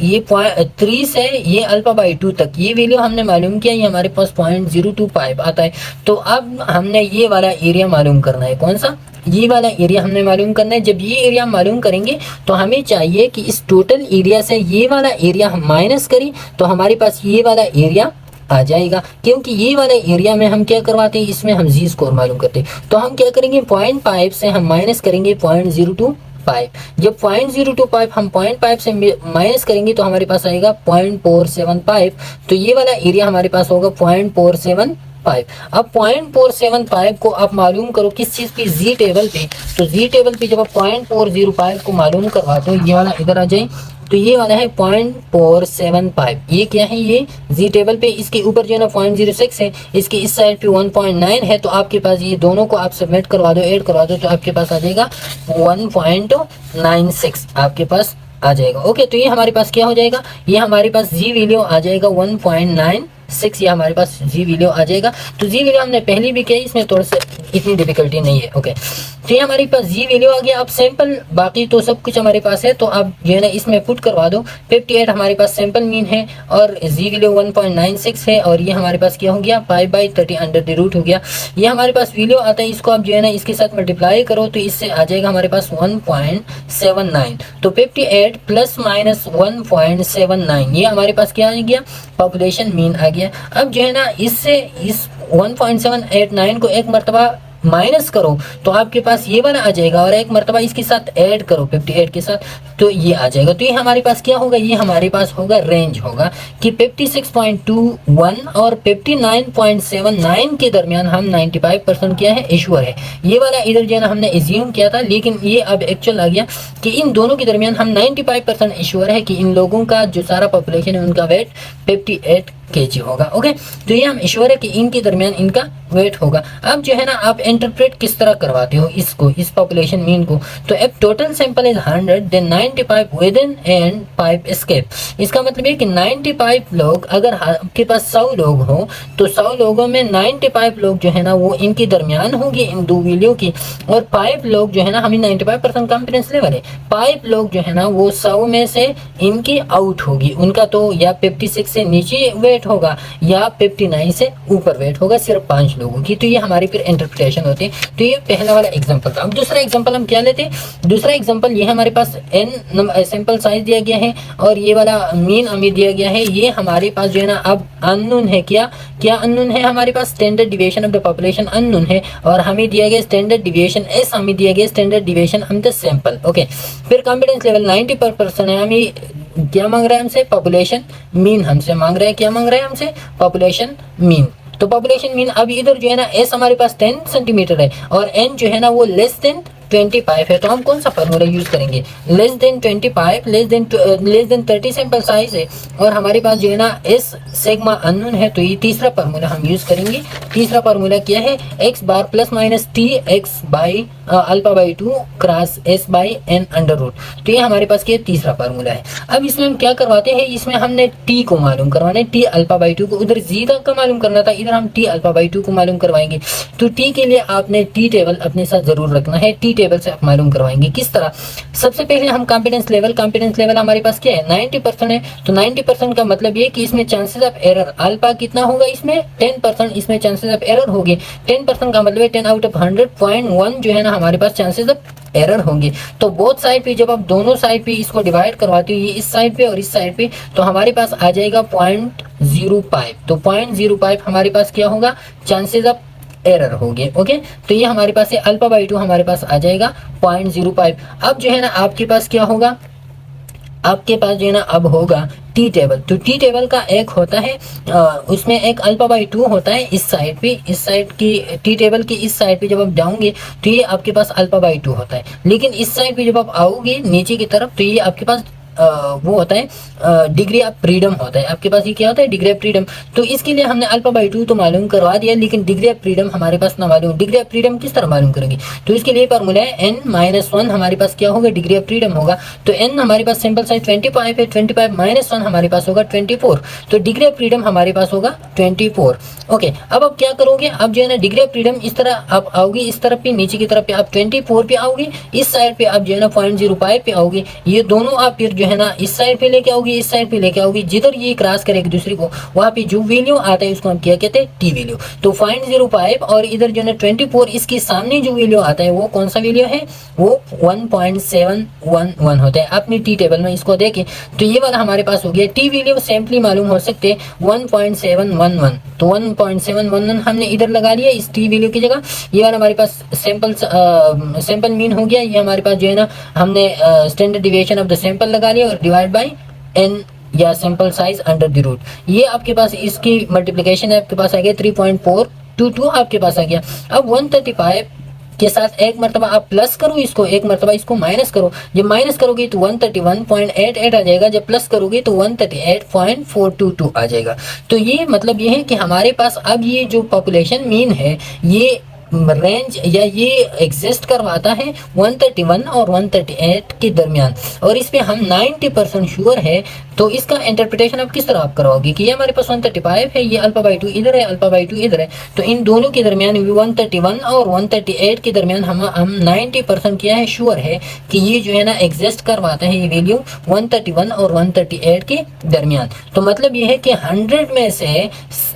ये 3 से ये अल्फा बाई 2 तक ये वैल्यू हमने मालूम किया, ये हमारे पास 0.025 आता है। तो अब हमने ये वाला एरिया मालूम करना है, कौन सा, ये वाला एरिया हमने मालूम करना है। जब ये एरिया मालूम करेंगे तो हमें चाहिए कि इस टोटल एरिया से ये वाला एरिया हम माइनस करें तो हमारे पास ये वाला एरिया आ जाएगा, क्योंकि ये वाले एरिया में हम क्या करवाते हैं, इसमें हम जी स्कोर मालूम करते हैं। तो हम क्या करेंगे, 0.5 से हम माइनस करेंगे 0.025। जब 0.025 हम 0.5 से माइनस करेंगे तो हमारे पास आएगा 0.475। तो ये वाला एरिया हमारे पास होगा 0.475। अब 0.475 को आप मालूम करो किस चीज़ पे, जी टेबल पे। तो जी टेबल पे जब आप 0.405 को मालूम करवाते हो, ये वाला इधर आ जाए तो ये वाला है 0.475। ये क्या है, ये जी टेबल पे। इसके ऊपर जो है ना 0.06 है, इसके इस साइड पे 1.9 है। तो आपके पास ये दोनों को आप सबमिट करवा दो, ऐड करवा दो, तो आपके पास आ जाएगा 1.96 आपके पास आ जाएगा। ओके, तो ये हमारे पास क्या हो जाएगा, ये हमारे पास जी वैल्यू आ जाएगा 1.96, ये हमारे पास जी वैल्यू आ जाएगा। तो जी वैल्यू हमने पहले भी किया, इसमें थोड़ा सा इतनी डिफिकल्टी नहीं है। ओके, तो ये हमारे पास जी वैल्यू आ गया। अब सैंपल बाकी तो सब कुछ हमारे पास है, तो आप जो है ना इसमें पुट करवा दो। 58 हमारे पास सैंपल मीन है और जी वैल्यू 1.96 है, और ये हमारे पास क्या हो गया, 5/30 अंडर द रूट हो गया। ये हमारे पास वैल्यू आता है, इसको आप जो है ना इसके साथ मल्टीप्लाई करो तो इससे आ जाएगा हमारे पास 1.79। तो 58 प्लस माइनस 1.79, ये हमारे पास क्या आ गया, पॉपुलेशन मीन आ गया। अब जो है ना इससे इस 1.789 को एक मरतबा माइनस करो तो आपके पास ये वाला आ जाएगा, और एक मरतबा इसके साथ ऐड करो 58 के साथ तो ये आ जाएगा। तो ये हमारे पास क्या होगा, ये हमारे पास होगा रेंज होगा कि 56.21 और 59.79 के दरमियान हम 95% क्या है, एश्योर है। ये वाला इधर जो है ना हमने एज्यूम किया था, लेकिन ये अब एक्चुअल आ गया कि इन दोनों के दरमियान हम 95% एश्योर है कि इन लोगों का जो सारा पॉपुलेशन है उनका वेट 58 kg होगा। ओके, तो ये हम श्योर है कि इनके दरमियान इनका वेट होगा। अब जो है ना आप इंटरप्रेट किस तरह करवाते हो इसको, इस पॉपुलेशन मीन को, तो अब total sample is 100 then 95 within and 5 escape. इसका मतलब ये कि 95 लोग, अगर आपके पास 100 लोग हो तो 100 लोगों में 95 लोग जो है ना वो इनके दरमियान होंगे इन दो वैल्यू की, और 5 लोग जो है ना, हमें 95% कॉन्फिडेंस लेवल है, 5 लोग जो है ना वो 100 में से इनकी आउट होगी, उनका तो या 56 से नीचे वेट होगा या 59 से ऊपर वेट होगा, सिर्फ 5 लोगों की। तो ये हमारी फिर इंटरप्रिटेशन होती है। तो ये पहला वाला एग्जांपल था। अब दूसरा एग्जांपल हम क्या लेते हैं, दूसरा एग्जांपल ये हमारे पास n सैंपल साइज दिया गया है और ये वाला मीन हमें दिया गया है। ये हमारे पास जो है ना अब अननोन है, क्या अननोन है हमारे पास, standard deviation of the population unknown है, और हमें दिया गया स्टैंडर्ड डिविएशन एस, हमें दिया गया standard deviation of the sample. Okay, फिर कॉन्फिडेंस लेवल 90% है। हमें क्या मांग रहा है हमसे, पॉपुलेशन मीन हमसे मांग रहा है, क्या मांग रहा है हमसे, पॉपुलेशन मीन। तो पॉपुलेशन मीन अब इधर जो है ना एस हमारे पास 10 सेंटीमीटर है और एन जो है ना वो लेस देन 25 है। तो हम कौन सा फार्मूला यूज करेंगे, less than 25 less than 30 sample size है, और हमारे पास जो है ना एस सिग्मा अननोन है। तो ये तीसरा फार्मूला हम यूज करेंगे। तीसरा फार्मूला क्या है, X bar plus minus T X by alpha by 2 cross S by N under root. तो ये हमारे पास क्या तीसरा फार्मूला है। अब इसमें हम क्या करवाते हैं, इसमें हमने टी को मालूम करवाना है, टी अल्फा बाई 2 को, उधर जी तक का मालूम करना था, इधर हम टी अल्फा बाई 2 को मालूम करवाएंगे। तो टी के लिए आपने टी टेबल अपने साथ जरूर रखना है। टी टेबल से आप मालूम करवाएंगे। किस तरह? सबसे पहले हम कॉन्फिडेंस लेवल हमारे पास क्या है 90% है, तो 90% का मतलब ये कि इसमें चांसेस ऑफ एरर अल्फा कितना होगा, इसमें 10% इसमें चांसेस ऑफ एरर होगी। 10% का मतलब है 10 आउट ऑफ 100.1 जो है ना हमारे पास चांसेस ऑफ एरर होंगे। तो बोथ साइड पे जब आप दोनों साइड पे इसको डिवाइड करवाते हो, ये इस साइड पे और इस साइड पे, तो हमारे पास आ जाएगा 0.05। तो 0.05 हमारे पास क्या होगा, चांसेस ऑफ एरर हो गए। ओके, तो ये हमारे पास है अल्फा बाई 2 हमारे पास आ जाएगा 0.05। अब जो है ना आपके पास क्या होगा, आपके पास जो है ना अब होगा टी टेबल। तो टी टेबल का एक होता है उसमें एक अल्फा बाई 2 होता है इस साइड पे, इस साइड की टी टेबल की इस साइड पे जब आप जाओगे तो ये आपके पास अल्फा बाई 2 होता है। लेकिन इस साइड पे जब आप आओगे नीचे की तरफ तो ये आपके पास वो होता है डिग्री ऑफ फ्रीडम होता है। आपके पास ये क्या होता है, डिग्री ऑफ फ्रीडम। तो इसके लिए हमने अल्फा बाई 2 तो मालूम करवा दिया, लेकिन डिग्री ऑफ फ्रीडम हमारे पास ना मालूम। डिग्री ऑफ फ्रीडम किस तरह मालूम करेंगे, तो इसके लिए फार्मूला है n-1 हमारे पास क्या होगा, डिग्री ऑफ फ्रीडम होगा। तो n हमारे पास सिंपल साइज 25 है, 25 माइनस 1 हमारे पास होगा 24। तो डिग्री ऑफ फ्रीडम हमारे पास होगा 24। ओके, अब आप क्या करोगे, अब जो है ना डिग्री ऑफ फ्रीडम इस तरह आप आओगे, इस तरफ पे नीचे की तरफ पे आप 24 पे आओगे, इस साइड पे आप जो है ना 0.05 पे आओगे। ये दोनों आप फिर जो है ना इस साइड पे लेके आओगे, इस साइड पे लेके आओगे, जिधर ये क्रॉस करे एक दूसरे को वहां पे जो वैल्यू आता है उसको हम क्या कहते हैं, टी वैल्यू। तो 0.05 और इधर जो है 24 इसके सामने जो वैल्यू आता है वो कौन सा वैल्यू है, वो 1.711 होता है। अपनी टी टेबल में इसको देखें तो ये वाला हमारे पास हो गया। टी वैल्यू सिंपली मालूम हो सकते 1.711। तो 1.711 हमने इधर लगा लिया इस टी वैल्यू की जगह। ये वाला हमारे पास सैंपल मीन हो गया। ये हमारे पास जो है ना हमने standard deviation of the sample लगा लिया और डिवाइड बाय n या sample size under the root. ये आपके पास इसकी मल्टीप्लिकेशन है, आपके पास आ गया 3.422 आपके पास आ गया। अब 135 के साथ एक मरतबा आप प्लस करो इसको, एक मरतबा इसको माइनस करो। जब माइनस करोगे तो 131.88 आ जाएगा, जब प्लस करोगे तो 138.422 आ जाएगा। तो ये मतलब ये है कि हमारे पास अब ये जो पॉपुलेशन मीन है ये रेंज या ये एग्जिस्ट करवाता है 131 और 138 के दरमियान, और इस पे हम 90% श्योर है। तो इसका इंटरप्रिटेशन आप किस तरह आप करवाओगे कि ये हमारे पास 135 है, ये अल्फा बाई 2 इधर है, अल्फा बाई 2 इधर है, तो इन दोनों के दरमियान 131 और 138 के दरमियान हम 90% क्या है, श्योर है कि ये जो है ना एग्जिस्ट करवाता है ये वैल्यू 131 और 138 के दरमियान। तो मतलब ये है कि 100 में से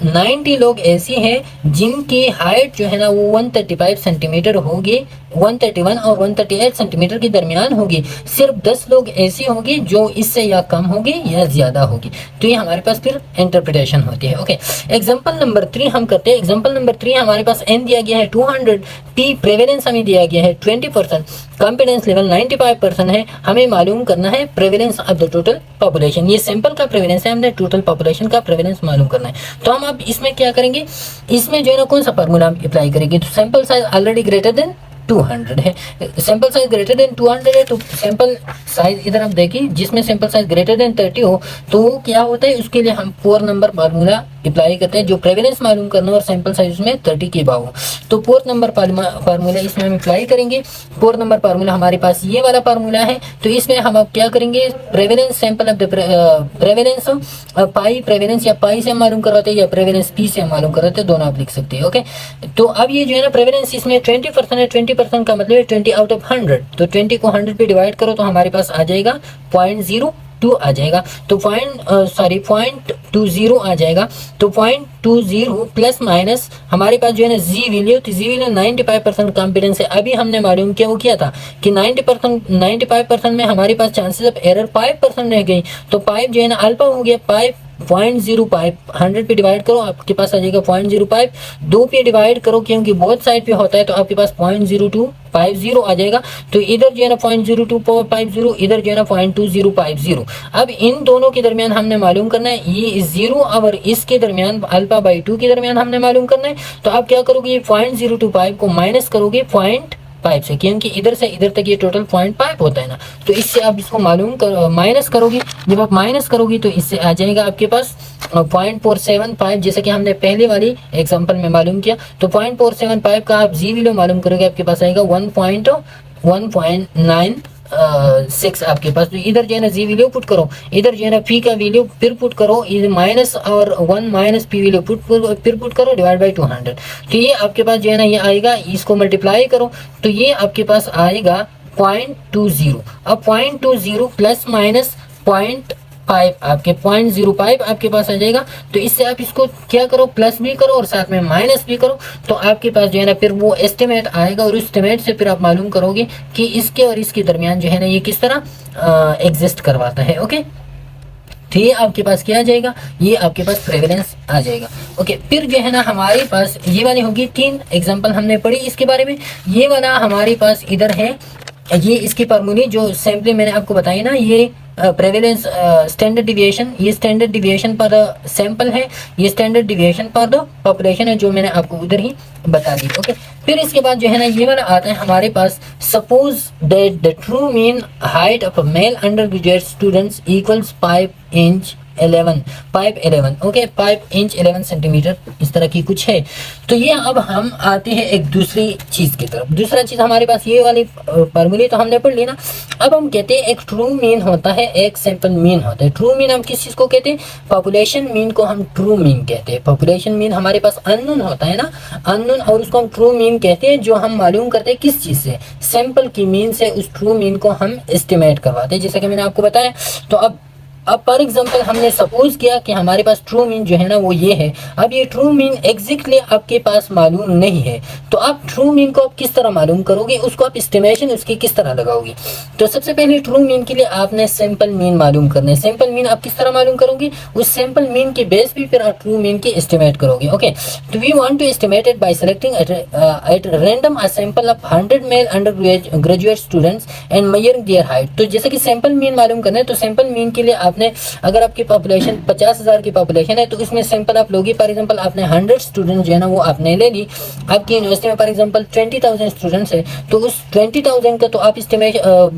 90 लोग ऐसे हैं जिनकी हाइट जो है ना वो 135 सेंटीमीटर होगी, 131 और 138 सेंटीमीटर के दरमियान होगी। सिर्फ 10 लोग ऐसे होंगे जो इससे या कम होंगे या ज्यादा होगी। तो ये हमारे पास फिर इंटरप्रिटेशन होती है। ओके, एग्जांपल नंबर 3 हम करते हैं। एग्जांपल नंबर 3 हमारे पास n दिया गया है 200, p प्रेवलेंस हमें दिया गया है 20%, कॉन्फिडेंस लेवल 95% है। हमें मालूम करना है prevalence of the total population. ये सैंपल का प्रेवलेंस है, हमने टोटल पॉपुलेशन का प्रेवलेंस मालूम करना है। तो हम अब इसमें क्या करेंगे, इसमें जो है ना कौन सा फार्मूला हम अप्लाई करेंगे, तो sample size already greater than 200 है, सैंपल साइज ग्रेटर देन 200 है। तो सैंपल साइज इधर आप देखिए, जिसमें सैंपल साइज ग्रेटर देन 30 हो तो वो क्या होता है, उसके लिए हम 4 नंबर फार्मूला अप्लाई करते हैं। जो प्रेवलेंस मालूम करना और सैंपल साइज उसमें 30 के अबव हो, तो 4 नंबर फार्मूला इसमें हम अप्लाई करेंगे। 4 नंबर फार्मूला हमारे पास ये वाला फार्मूला है। तो इसमें हम अब क्या करेंगे, prevalence sample of the prevalence pi prevalence या पाई से मालूम करवाते हैं या प्रेवलेंस पी से मालूम करवाते हैं, दोनों आप लिख सकते हैं। ओके, तो अब ये जो है ना प्रेवलेंस इसमें 20% है, 20% का मतलब है 20 आउट ऑफ 100। तो 20 को 100 पे डिवाइड करो तो हमारे पास आ जाएगा 0.02 आ जाएगा। तो 0.20 आ जाएगा। तो 0.20 प्लस माइनस हमारे पास जो है ना जी वैल्यू, तो जी वैल्यू 95% कॉन्फिडेंस है। अभी हमने मालूम क्या वो किया था कि 95% में हमारे पास चांसेस ऑफ एरर 5% रह गई। तो 5 जो है ना अल्फा हो गया, 5.05 100 पे डिवाइड करो आपके पास आ जाएगा 0.05। 2 पे डिवाइड करो क्योंकि बहुत साइड पे होता है तो आपके पास 0.0250 आ जाएगा। तो इधर जो है ना 0.0250, इधर जो है ना 0.2050। अब इन दोनों के दरमियान हमने मालूम करना है, ये 0 और इसके दरमियान अल्फा बाई 2 के दरमियान हमने मालूम करना है। तो आप क्या करोगे, 0.025 को माइनस करोगे 0.5 से, क्योंकि इधर से इधर तक ये टोटल 0.5 होता है ना। तो इससे आप इसको माइनस करोगे। जब आप माइनस करोगे तो इससे आ जाएगा आपके पास 0.475, जैसे कि हमने पहले वाली एग्जांपल में मालूम किया। तो 0.475 का आप जी वैल्यू मालूम करोगे, आपके पास आएगा 1.9 6 आपके पास। तो इधर जो है ना जी वैल्यू पुट करो, इधर जो है ना पी का वैल्यू फिर पुट करो, इधर माइनस और 1 माइनस पी वैल्यू फिर पुट करो डिवाइड बाई 200। तो ये आपके पास जो है ना ये आएगा, इसको मल्टीप्लाई करो तो ये आपके पास आएगा 0.20। अब 0.20 प्लस माइनस 0.5 आपके 0.05 आपके पास आ जाएगा। तो इससे आप इसको क्या करो, प्लस भी करो और साथ में माइनस भी करो, तो आपके पास जो है ना फिर वो एस्टिमेट आएगा और उस एस्टिमेट से फिर आप मालूम करोगे कि इसके और इसके दरमियान जो है ना ये किस तरह एग्जिस्ट करवाता है। ओके, तो ये आपके पास क्या आ जाएगा, ये आपके पास प्रेवलेंस आ जाएगा। ओके, फिर जो है ना हमारे पास ये वाली होगी 3 एग्जांपल हमने पढ़ी इसके बारे में। ये वाला हमारे पास इधर है, ये इसकी फार्मूली जो सैम्पलिंग मैंने आपको बताई ना, ये प्रेवलेंस स्टैंडर्ड डिविएशन, ये स्टैंडर्ड डिविएशन पर सैंपल है, ये स्टैंडर्ड डिविएशन पर द पॉपुलेशन है, जो मैंने आपको उधर ही बता दी। ओके, फिर इसके बाद जो है ना ये वाला आता है हमारे पास, suppose that the true mean height of a male under graduate students equals 5 inch 11 okay 5 inch 11 centimetre, इस तरह की कुछ है। तो ये अब हम आते हैं एक दूसरी चीज की तरफ। दूसरा चीज हमारे पास ये वाली फार्मूले तो हमने पढ़ ली ना। अब हम कहते हैं एक ट्रू मीन होता है, एक सैंपल मीन होता है। ट्रू मीन हम किस चीज को कहते हैं, पॉपुलेशन मीन को हम ट्रू मीन कहते हैं। पॉपुलेशन मीन हमारे पास अननोन होता है ना, अननोन, और उसको हम ट्रू मीन कहते हैं, जो हम मालूम करते हैं किस चीज से, सैंपल की मीन से उस ट्रू मीन को हम एस्टिमेट करवाते हैं, जैसा कि मैंने आपको बताया। तो अब फॉर एग्जांपल हमने सपोज किया कि हमारे पास ट्रू मीन जो है ना वो ये है। अब ये ट्रू मीन एग्जैक्टली आपके पास मालूम नहीं है, तो आप ट्रू मीन को आप किस तरह मालूम करोगे, उसको आप एस्टिमेशन उसकी किस तरह लगाओगे। तो सबसे पहले ट्रू मीन के लिए आपने सैंपल मीन मालूम करना है। सैंपल मीन आप किस तरह मालूम करोगे, उस सैंपल मीन के बेस पे फिर आप ट्रू मीन की एस्टिमेट करोगे। ओके, तो we want to estimate it by selecting at random a sample of 100 male under graduate students and measuring their height. तो जैसे कि सैंपल मीन मालूम करना है, तो सैंपल मीन के लिए आपने, अगर आपकी पॉपुलेशन 50,000 की पॉपुलेशन है, तो इसमें सैंपल आप लोगे। फॉर एग्जांपल आपने 100 स्टूडेंट जो है ना वो आपने ले ली। आपकी यूनिवर्सिटी में फॉर एग्जांपल 20,000 स्टूडेंट्स है, तो उस 20,000 का तो आप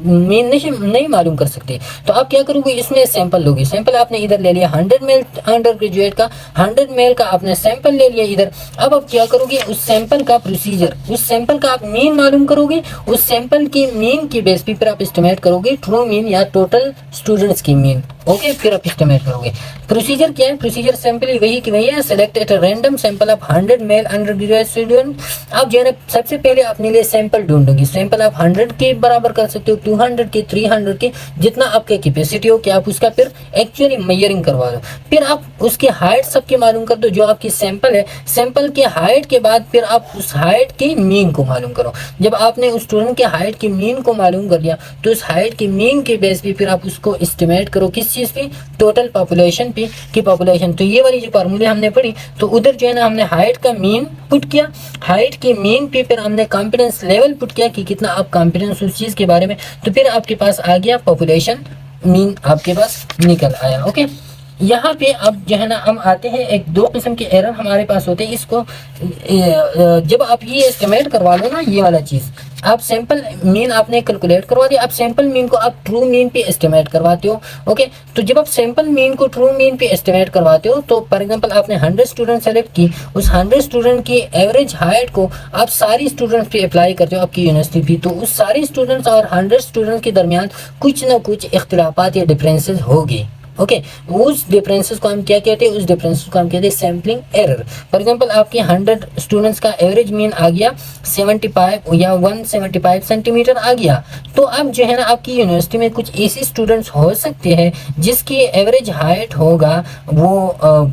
मीन नहीं मालूम कर सकते। तो आप क्या करोगे, इसमें सैंपल लोगे। सैंपल आपने इधर ले लिया 100 मेल अंडर ग्रेजुएट का, 100 मेल का आपने सैंपल ले लिया इधर। अब आप क्या करोगे, उस सैंपल का प्रोसीजर, उस सैंपल का आप मीन मालूम करोगे। उस सैंपल की मीन की बेस पे फिर आप एस्टिमेट करोगे ट्रू मीन या टोटल स्टूडेंट्स की मीन। ओके, फिर आप एस्टिमेट करोगे। प्रोसीजर क्या है, प्रोसीजर सिंपली वही कि वही है, select at random sample of 100 male under graduate student. आप जो है ना सबसे पहले अपने लिए सैंपल ढूंढोगे। सैंपल आप 100 के बराबर कर सकते हो, 200 के, 300 के, जितना आपके कैपेसिटी हो कि आप उसका फिर एक्चुअली मेजरिंग करवा दो। फिर आप उसकी हाइट सबके मालूम कर दो, जो आपकी सैंपल है। सैंपल के हाइट के बाद फिर आप उस हाइट की मीन को मालूम करो। जब आपने उस स्टूडेंट के हाइट की मीन को मालूम कर लिया, तो उस हाइट की मीन के बेस पे फिर आप उसको एस्टिमेट करो किस चीज पे, टोटल पॉपुलेशन पे की पॉपुलेशन। तो ये वाली जो फार्मूले हमने पढ़ी, तो उधर जो है ना हमने हाइट का मीन पुट किया, हाइट की मीन पे फिर हमने कॉन्फिडेंस लेवल पुट किया कि कितना आप कॉन्फिडेंस उस चीज के बारे में। तो फिर आपके पास आ गया पॉपुलेशन मीन, आपके पास निकल आया। ओके, यहाँ पे अब जो है ना हम आते हैं, एक दो किस्म के एरर हमारे पास होते हैं। इसको जब आप ये एस्टिमेट करवा लो ना, ये वाला चीज आप सैंपल मीन आपने कैलकुलेट करवा दिया, आप सैंपल मीन को आप ट्रू मीन पे एस्टिमेट करवाते हो। ओके, तो जब आप सैंपल मीन को ट्रू मीन पे एस्टिमेट करवाते हो, तो फॉर एग्जांपल आपने 100 स्टूडेंट सेलेक्ट की, उस 100 स्टूडेंट की एवरेज हाइट को आप सारी स्टूडेंट्स पे अप्लाई करते हो आपकी यूनिवर्सिटी पे। तो उस सारी स्टूडेंट्स और 100 स्टूडेंट के दरमियान कुछ ना कुछ इख्तिलाफात या डिफरेंसेस होगी। ओके, उस डिफरेंसेस को हम क्या कहते हैं, उस डिफरेंसेस को हम कहते हैं सैम्पलिंग एरर। फॉर एग्जांपल आपके 100 स्टूडेंट्स का एवरेज मीन आ गया 75 या 175 सेंटीमीटर आ गया। तो अब जो है ना आपकी यूनिवर्सिटी में कुछ ऐसे स्टूडेंट्स हो सकते हैं जिसकी एवरेज हाइट होगा वो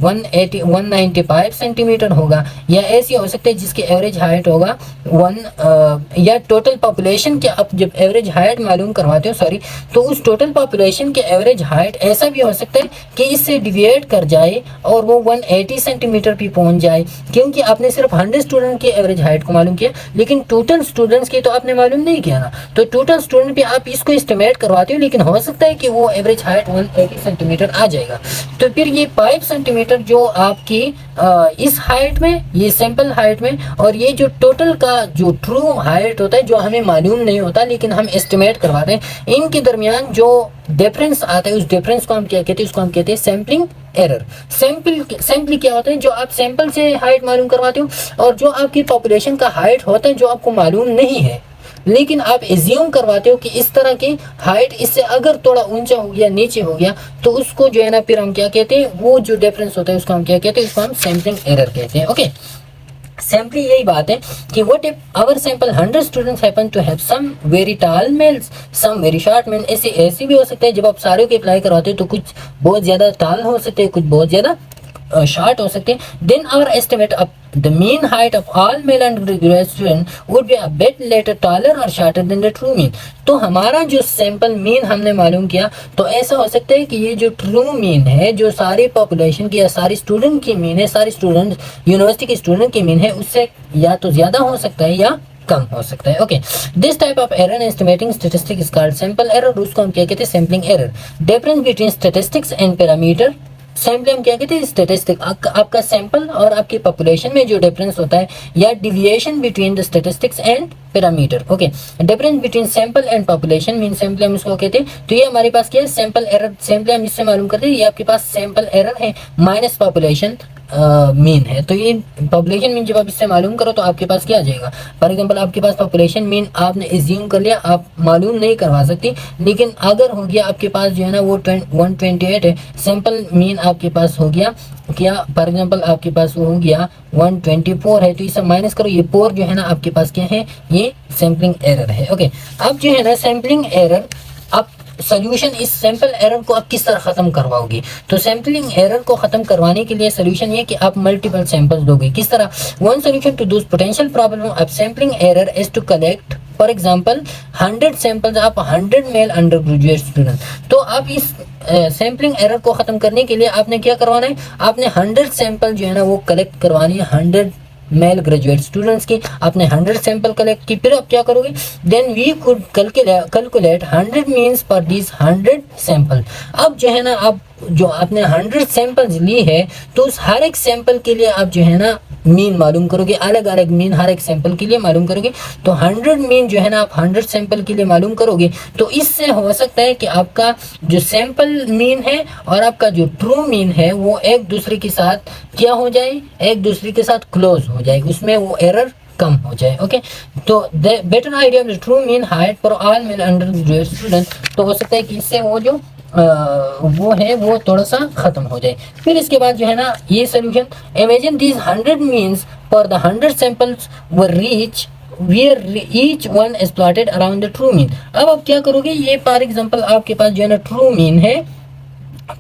195 सेंटीमीटर होगा, या ऐसी हो सकते हैं जिसकी एवरेज हाइट होगा 1 या टोटल पॉपुलेशन के आप जब एवरेज हाइट मालूम करवाते हो, सॉरी, तो उस टोटल पॉपुलेशन के एवरेज हाइट ऐसा भी हो सकता है कि इससे डिविएट कर जाए और वो 180 सेंटीमीटर पे पहुंच जाए, क्योंकि आपने सिर्फ 100 स्टूडेंट की एवरेज हाइट को मालूम किया, लेकिन टोटल स्टूडेंट्स की तो आपने मालूम नहीं किया ना। तो टोटल स्टूडेंट पे आप इसको एस्टिमेट करवाते हो, लेकिन हो सकता है कि वो एवरेज हाइट 180 सेंटीमीटर आ जाएगा। तो फिर ये 5 सेंटीमीटर जो आपकी इस हाइट में, ये सैंपल हाइट में, और ये जो टोटल का जो ट्रू हाइट होता है, जो हमें मालूम नहीं होता लेकिन हम एस्टिमेट करवाते हैं, इनके दरमियान जो डिफरेंस आता है, उस डिफरेंस को हम क्या कहते हैं, उसको हम कहते हैं सैम्पलिंग एरर। सैंपल क्या होता है, जो आप सैंपल से हाइट मालूम करवाते हो, और जो आपकी पॉपुलेशन का हाइट होता है जो आपको मालूम नहीं है। लेकिन आप एज्यूम करवाते हो कि इस तरह की हाइट इससे अगर थोड़ा ऊंचा हो गया, नीचे हो गया, तो उसको जो है ना फिर हम क्या कहते हैं, वो जो डिफरेंस होता है उसको हम क्या कहते हैं, उसको हम सैम्पलिंग एरर कहते हैं। ओके, सिंपली यही बात है कि what if our sample 100 students happen to have some very tall males, some very short male. ऐसे भी हो सकता है, जब आप सारे को अप्लाई करवाते हो तो कुछ बहुत ज्यादा टॉल हो सकते हैं, कुछ बहुत ज्यादा शॉर्ट हो सकते हैं। Then our estimate of the mean height of all male undergraduate student would be a bit later taller or shorter than the true mean. तो हमारा जो सैंपल मीन हमने मालूम किया, तो ऐसा हो सकता है कि ये जो ट्रू मीन है, जो सारी पॉपुलेशन की या सारी स्टूडेंट की मीन है, सारी स्टूडेंट यूनिवर्सिटी के स्टूडेंट की मीन है, उससे या तो ज्यादा हो सकता है या कम हो सकता है। Okay, this type of error in estimating statistic is called sample error. उसको हम क्या कहते हैं, sampling error. Difference between statistics and parameter. Sample हम क्या कहते हैं, स्टैटिस्टिक, आपका सैंपल और आपकी पॉपुलेशन में जो डिफरेंस होता है, या deviation between the statistics and parameter. Okay, difference between sample and population mean sample हम इसको कहते हैं। तो ये हमारे पास क्या है, सैंपल एरर। सैंपल हम इससे मालूम करते हैं, ये आपके पास सैंपल एरर है माइनस पॉपुलेशन मीन है। तो ये पॉपुलेशन मीन जब आप इससे मालूम करो तो आपके पास क्या आ जाएगा। फॉर एग्जांपल आपके पास पॉपुलेशन मीन आपने एज्यूम कर लिया, आप मालूम नहीं करवा सकती, लेकिन अगर हो गया आपके पास जो है ना वो 128 है, सैंपल मीन आपके पास हो गया क्या, फॉर एग्जांपल आपके पास वो हो गया 124 है, तो इसे माइनस करो, ये 4 जो है ना आपके पास क्या है, ये सैंपलिंग एरर है। ओके, अब जो है ना सैंपलिंग एरर, आप सोल्यूशन इस सैंपल एरर को आप किस तरह खत्म करवाओगे। तो सैंपलिंग एरर को खत्म करवाने के लिए सोल्यूशन ये कि आप मल्टीपल सैंपल्स दोगे। किस तरह, one solution to those potential problem of sampling error is to collect for example 100 samples of 100 male under graduate student. तो आप इस सैंपलिंग एरर को खत्म करने के लिए आपने क्या करवाना है, आपने 100 सैंपल जो है ना वो कलेक्ट करवानी है, 100 मेल ग्रेजुएट स्टूडेंट्स की। आपने 100 सैंपल कलेक्ट की, फिर आप क्या करोगे, then we could calculate 100 means for this 100 sample. अब जो है ना, आप जो आपने 100 सैंपल्स ली है, तो उस हर एक सैंपल के लिए आप जो है ना मीन मालूम करोगे, अलग अलग मीन हर एक सैंपल के लिए मालूम करोगे। तो 100 मीन जो है ना आप 100 सैंपल के लिए मालूम करोगे, तो इससे हो सकता है कि आपका जो सैंपल मीन है और आपका जो ट्रू मीन है वो एक दूसरे के साथ क्या हो जाए, एक दूसरे के साथ क्लोज हो जाए, उसमें वो एरर कम हो जाए। ओके, तो the better idea of the true mean height for all mail under graduate student. तो हो सकता है कि इससे वो जो वो है वो थोड़ा सा खत्म हो जाए। फिर इसके बाद जो है ना ये solution, imagine these 100 means for the 100 samples were reach where each one is plotted around the true mean। अब आप क्या करोगे, ये फॉर एग्जांपल आपके पास जो है ना ट्रू मीन है,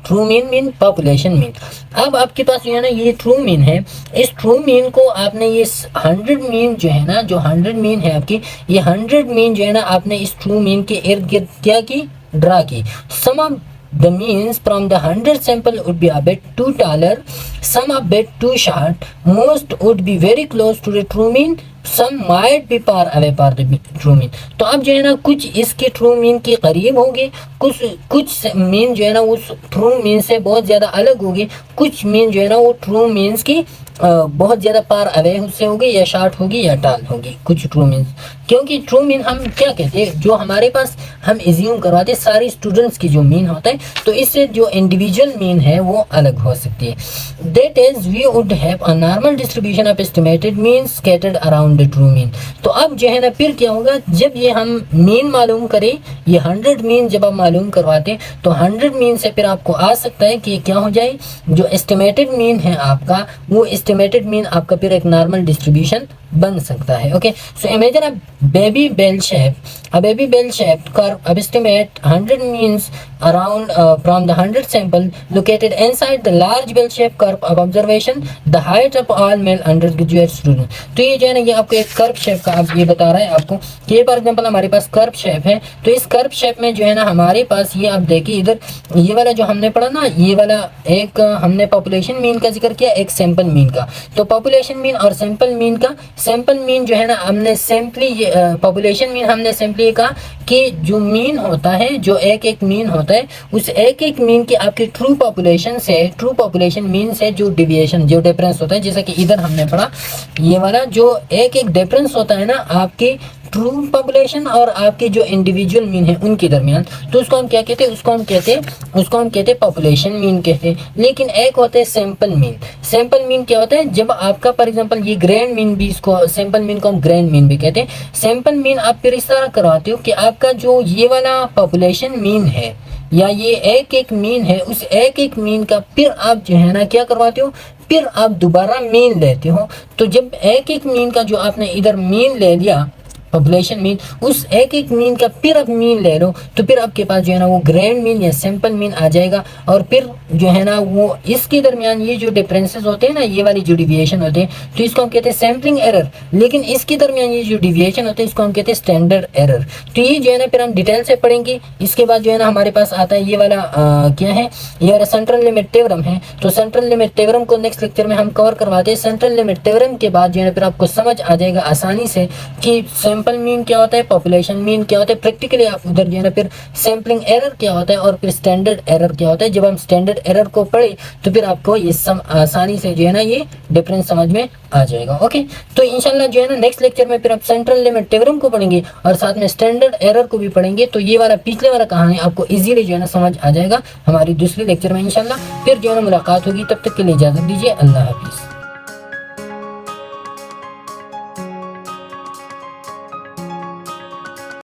true mean mean population mean. अब आपके पास जो है ना ये ट्रू मीन है, इस ट्रू मीन को आपने ये 100 मीन जो है ना, जो 100 मीन है आपकी, ये 100 मीन जो है ना आपने इस ट्रू मीन के इर्द गिर्द क्या की, ड्रा की। सम of the means from the 100 sample would be a bit too taller, some a bit too short, most would be very close to the true mean, some might be far away from the true mean। तो अब जो है ना कुछ इसके true mean के करीब होंगे, कुछ मीन जो है ना उस ट्रू मीन से बहुत ज़्यादा अलग होगी, कुछ मीन जो है ना वो ट्रू मीन्स की बहुत ज़्यादा पार अवे उससे होगी, या शार्ट होगी या टाल होगी कुछ ट्रू मीन्स। क्योंकि ट्रू मीन हम क्या कहते हैं, जो हमारे पास हम एज्यूम करवाते हैं सारी स्टूडेंट्स की जो मीन होता है, तो इससे जो इंडिविजुअल मीन है वो अलग हो सकती है। That is we would have a normal distribution of estimated mean scattered around the true mean. तो अब जो है ना फिर क्या होगा, जब ये हम मीन मालूम करें, ये 100 मीन जब आप मालूम करवाते हैं, तो 100 मीन से फिर आपको आ सकता है कि क्या हो जाए, जो एस्टिमेटेड मीन है आपका, वो एस्टिमेटेड मीन आपका फिर एक नॉर्मल डिस्ट्रीब्यूशन बन सकता है। Okay, so imagine a baby bell shape, a baby bell shaped curve of estimate 100 means around from the 100 sample located inside the large bell shaped curve of observation the height of all male undergraduate student। तो ये जो है ना ये आपको एक curve shape का आप ये बता रहा है आपको कि ये फॉर एग्जांपल हमारे पास कर्व शेप है, तो इस कर्व शेप में जो है ना हमारे पास ये आप देखिए इधर ये वाला जो हमने पढ़ा ना, ये वाला एक हमने पॉपुलेशन मीन का जिक्र किया, एक सैंपल मीन का। तो पॉपुलेशन मीन और सैंपल मीन का, सैंपल मीन जो है ना हमने सिंपली पॉपुलेशन मीन हमने सिंपली का कि जो मीन होता है, जो एक एक मीन होता है, उस एक एक मीन की आपकी ट्रू पॉपुलेशन से, ट्रू पॉपुलेशन मीन से जो डिविएशन, जो डिफरेंस होता है, जैसा कि इधर हमने पढ़ा ये वाला जो एक एक डिफरेंस होता है ना आपकी ट्रू पॉपुलेशन और आपके जो इंडिविजुअल मीन है उनके दरमियान, तो उसको हम क्या कहते हैं, उसको हम कहते हैं पॉपुलेशन मीन कहते हैं। लेकिन एक होता है सैंपल मीन। सैंपल मीन क्या होता है, जब आपका फॉर एग्जांपल ये ग्रैंड मीन भी, इसको सैंपल मीन को हम ग्रैंड मीन भी कहते हैं। सैंपल मीन आप फिर इस तरह करवाते हो कि आपका जो ये वाला पॉपुलेशन मीन है या ये एक एक मीन है, उस एक एक मीन का फिर आप जो है ना क्या करवाते हो, फिर आप दोबारा मीन लेते हो। तो जब एक एक मीन का जो आपने इधर मीन ले लिया, पॉपुलेशन मीन, उस एक एक मीन का फिर आप मीन ले लो, तो फिर आपके पास जो है ना वो ग्रैंड मीन या सैंपल मीन आ जाएगा। और फिर जो है ना वो इसके दरमियान ये जो डिफरेंसेस होते हैं ना, ये वाली जो डिविएशन होते हैं, तो इसको हम कहते हैं सैम्पलिंग एरर। लेकिन इसके दरमियान ये जो डिविएशन होते हैं इसको हम कहते हैं स्टैंडर्ड एरर। तो ये जो है ना फिर हम डिटेल से पढ़ेंगे। इसके बाद जो है ना हमारे पास आता है ये वाला क्या है, ये वाला सेंट्रल लिमिट थ्योरम है। तो सेंट्रल लिमिट थ्योरम को नेक्स्ट लेक्चर में हम कवर करवाते हैं। सेंट्रल लिमिट थ्योरम के बाद जो है ना फिर आपको समझ आ जाएगा आसानी से कि सैंपल मीन क्या होता है, पॉपुलेशन मीन क्या होता है। प्रैक्टिकली आप उधर जो है ना फिर सैम्पलिंग एरर क्या होता है और फिर स्टैंडर्ड एरर क्या होता है। जब हम स्टैंडर्ड एरर को पढ़े तो फिर आपको ये आसानी से जो है ना ये डिफरेंस समझ में आ जाएगा। ओके, तो इंशाल्लाह जो है ना नेक्स्ट लेक्चर में फिर आप सेंट्रल लिमिट थ्योरम को पढ़ेंगे और साथ में स्टैंडर्ड एरर को भी पढ़ेंगे। तो ये वाला पिछले वाला कहानी आपको इजीली जो है ना समझ आ जाएगा हमारी दूसरी लेक्चर में इंशाल्लाह। फिर जो है ना मुलाकात होगी, तब तक के लिए इजाजत दीजिए। अल्लाह हाफिज़।